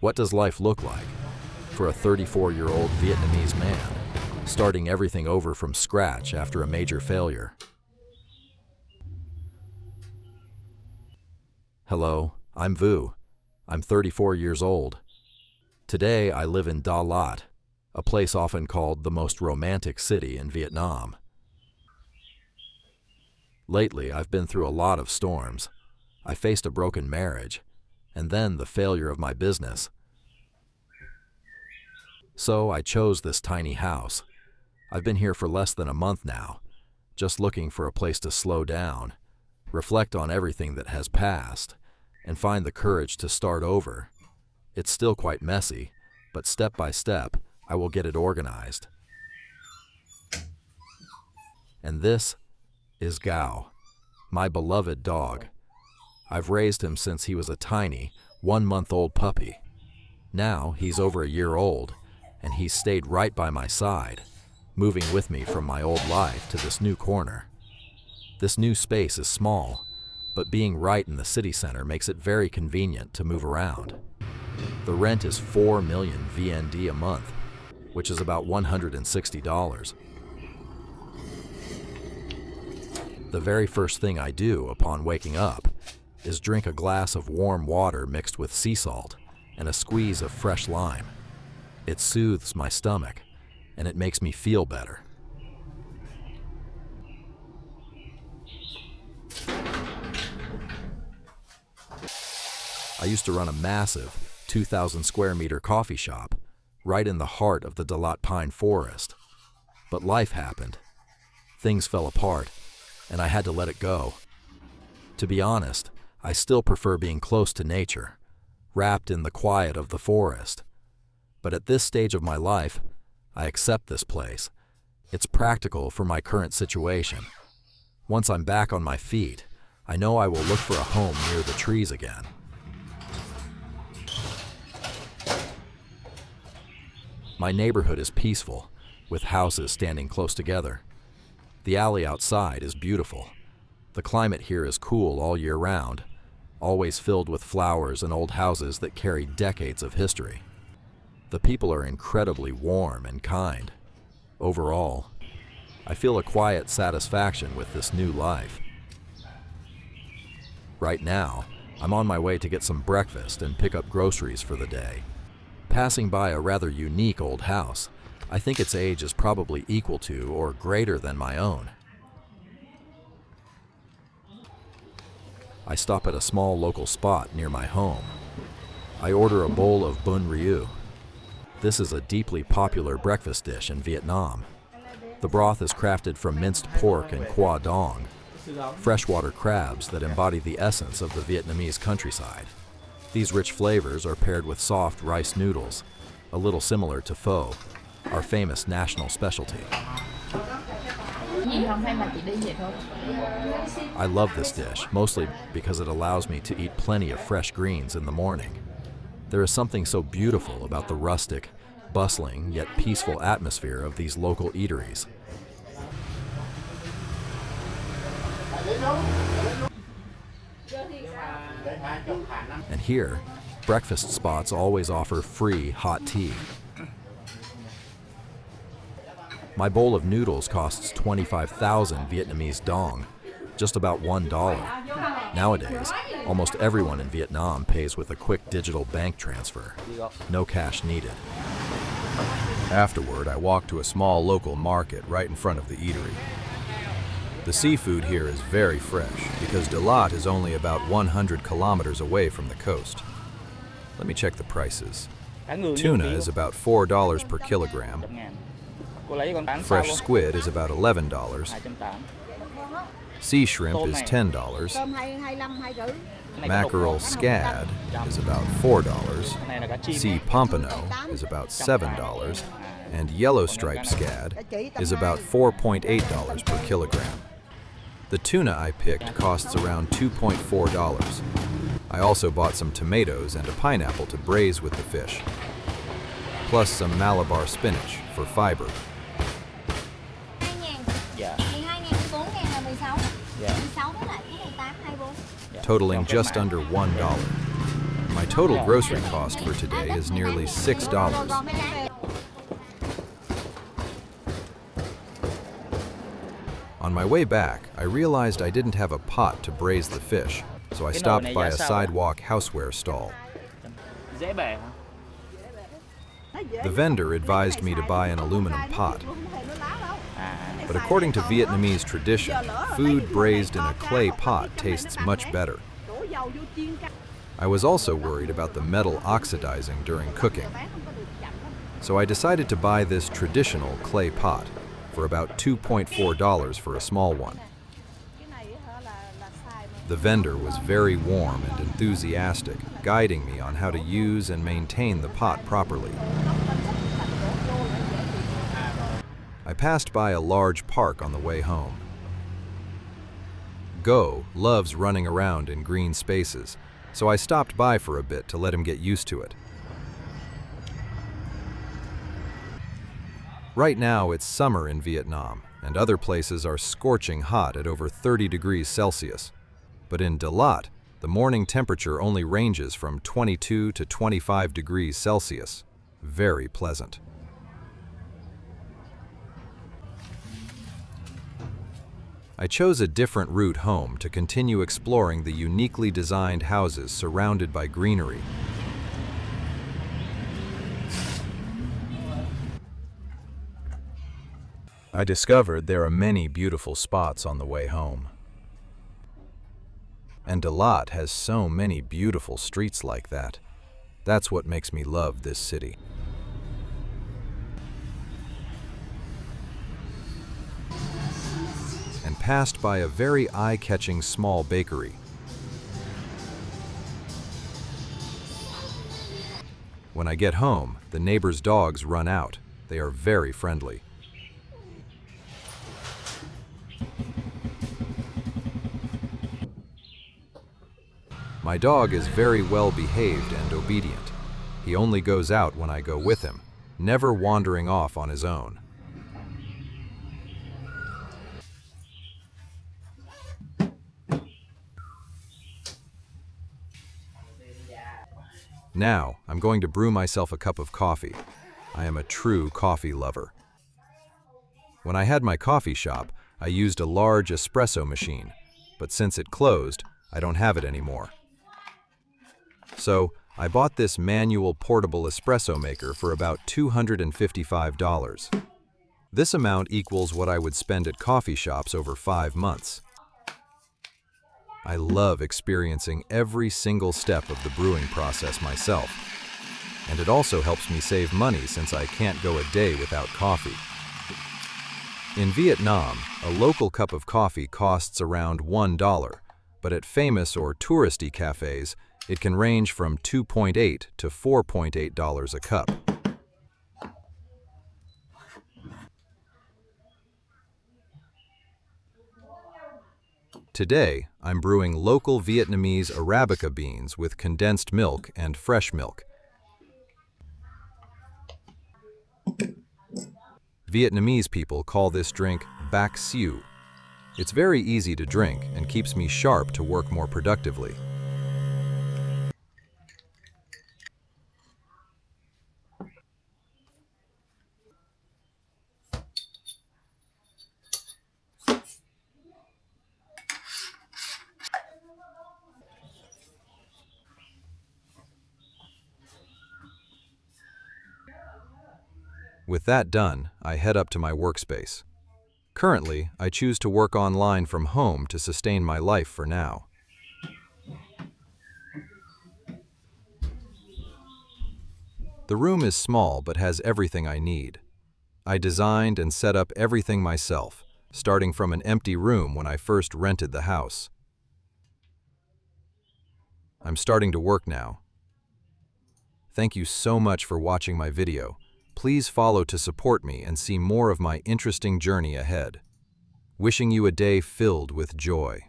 What does life look like for a 34-year-old Vietnamese man, starting everything over from scratch after a major failure? Hello, I'm Vu. I'm 34 years old. Today I live in Dalat, a place often called the most romantic city in Vietnam. Lately, I've been through a lot of storms. I faced a broken marriage, and then the failure of my business. So I chose this tiny house. I've been here for less than a month now, just looking for a place to slow down, reflect on everything that has passed, and find the courage to start over. It's still quite messy, but step by step, I will get it organized. And this is Gao, my beloved dog. I've raised him since he was a tiny, 1-month-old puppy. Now he's over a year old, and he's stayed right by my side, moving with me from my old life to this new corner. This new space is small, but being right in the city center makes it very convenient to move around. The rent is 4 million VND a month, which is about $160. The very first thing I do upon waking up is drink a glass of warm water mixed with sea salt and a squeeze of fresh lime. It soothes my stomach, and it makes me feel better. I used to run a massive 2,000 square meter coffee shop right in the heart of the Dalat pine forest. But life happened. Things fell apart, and I had to let it go. To be honest, I still prefer being close to nature, wrapped in the quiet of the forest. But at this stage of my life, I accept this place. It's practical for my current situation. Once I'm back on my feet, I know I will look for a home near the trees again. My neighborhood is peaceful, with houses standing close together. The alley outside is beautiful. The climate here is cool all year round, always filled with flowers and old houses that carry decades of history. The people are incredibly warm and kind. Overall, I feel a quiet satisfaction with this new life. Right now, I'm on my way to get some breakfast and pick up groceries for the day. Passing by a rather unique old house, I think its age is probably equal to or greater than my own. I stop at a small local spot near my home. I order a bowl of bun ryu. This is a deeply popular breakfast dish in Vietnam. The broth is crafted from minced pork and qua dong, freshwater crabs that embody the essence of the Vietnamese countryside. These rich flavors are paired with soft rice noodles, a little similar to pho, our famous national specialty. I love this dish, mostly because it allows me to eat plenty of fresh greens in the morning. There is something so beautiful about the rustic, bustling, yet peaceful atmosphere of these local eateries. And here, breakfast spots always offer free hot tea. My bowl of noodles costs 25,000 Vietnamese dong, just about $1. Nowadays, almost everyone in Vietnam pays with a quick digital bank transfer. No cash needed. Afterward, I walked to a small local market right in front of the eatery. The seafood here is very fresh because Dalat is only about 100 kilometers away from the coast. Let me check the prices. Tuna is about $4 per kilogram. Fresh squid is about $11. Sea shrimp is $10. Mackerel scad is about $4. Sea pompano is about $7. And yellow stripe scad is about $4.8 per kilogram. The tuna I picked costs around $2.4. I also bought some tomatoes and a pineapple to braise with the fish, plus some Malabar spinach for fiber. Totaling just under $1. My total grocery cost for today is nearly $6. On my way back, I realized I didn't have a pot to braise the fish, so I stopped by a sidewalk houseware stall. Dễ bể hả? The vendor advised me to buy an aluminum pot. But according to Vietnamese tradition, food braised in a clay pot tastes much better. I was also worried about the metal oxidizing during cooking. So I decided to buy this traditional clay pot for about $2.4 for a small one. The vendor was very warm and enthusiastic, guiding me on how to use and maintain the pot properly. I passed by a large park on the way home. Go loves running around in green spaces, so I stopped by for a bit to let him get used to it. Right now it's summer in Vietnam, and other places are scorching hot at over 30 degrees Celsius. But in Dalat, the morning temperature only ranges from 22 to 25 degrees Celsius. Very pleasant. I chose a different route home to continue exploring the uniquely designed houses surrounded by greenery. I discovered there are many beautiful spots on the way home. And Dalat has so many beautiful streets like that. That's what makes me love this city. And passed by a very eye-catching small bakery. When I get home, the neighbors' dogs run out. They are very friendly. My dog is very well behaved and obedient. He only goes out when I go with him, never wandering off on his own. Now, I'm going to brew myself a cup of coffee. I am a true coffee lover. When I had my coffee shop, I used a large espresso machine, but since it closed, I don't have it anymore. So, I bought this manual portable espresso maker for about $255. This amount equals what I would spend at coffee shops over 5 months. I love experiencing every single step of the brewing process myself. And it also helps me save money since I can't go a day without coffee. In Vietnam, a local cup of coffee costs around $1, but at famous or touristy cafes, it can range from $2.8 to $4.8 a cup. Today, I'm brewing local Vietnamese Arabica beans with condensed milk and fresh milk. Vietnamese people call this drink bac siu. It's very easy to drink and keeps me sharp to work more productively. With that done, I head up to my workspace. Currently, I choose to work online from home to sustain my life for now. The room is small but has everything I need. I designed and set up everything myself, starting from an empty room when I first rented the house. I'm starting to work now. Thank you so much for watching my video. Please follow to support me and see more of my interesting journey ahead. Wishing you a day filled with joy.